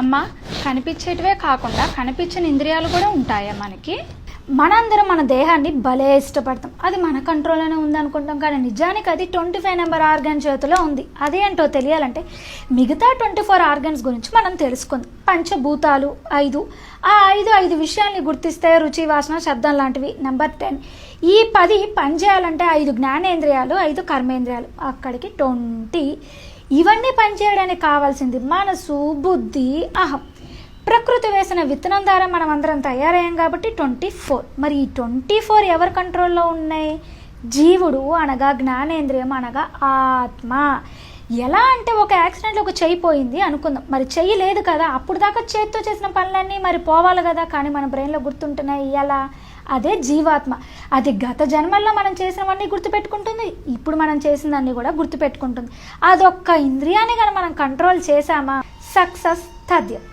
అమ్మ, కనిపించేటివే కాకుండా కనిపించని ఇంద్రియాలు కూడా ఉంటాయా మనకి? మనందరం మన దేహాన్ని భలే ఇష్టపడతాం, అది మన కంట్రోల్లోనే ఉంది అనుకుంటాం, కానీ నిజానికి అది 25 నెంబర్ ఆర్గన్ చేతిలో ఉంది. అదేంటో తెలియాలంటే మిగతా 24 ఆర్గన్స్ గురించి మనం తెలుసుకుందాం. పంచభూతాలు 5, ఆ 5 విషయాల్ని గుర్తిస్తే రుచి, వాసన, శబ్దం లాంటివి. నెంబర్ 10, ఈ 10 పనిచేయాలంటే 5 జ్ఞానేంద్రియాలు, 5 కర్మేంద్రియాలు, అక్కడికి 20. ఇవన్నీ పనిచేయడానికి కావాల్సింది మనసు, బుద్ధి, అహం. ప్రకృతి వేసిన విత్తనం ద్వారా మనం అందరం తయారయ్యాం కాబట్టి 24. మరి ఈ 24 ఎవరి కంట్రోల్లో ఉన్నాయి? జీవుడు అనగా జ్ఞానేంద్రియం అనగా ఆత్మ. ఎలా అంటే ఒక యాక్సిడెంట్లో ఒక చెయ్యి పోయింది అనుకుందాం, మరి చెయ్యి లేదు కదా, అప్పుడు దాకా చేతితో చేసిన పనులన్నీ మరి పోవాలి కదా, కానీ మన బ్రెయిన్లో గుర్తుంటున్నాయి. ఎలా? అదే జీవాత్మ. అది గత జన్మల్లో మనం చేసినవన్నీ గుర్తుపెట్టుకుంటుంది, ఇప్పుడు మనం చేసినవన్నీ కూడా గుర్తుపెట్టుకుంటుంది. అదొక్క ఇంద్రియాన్ని కానీ మనం కంట్రోల్ చేసామా, సక్సెస్ తథ్యం.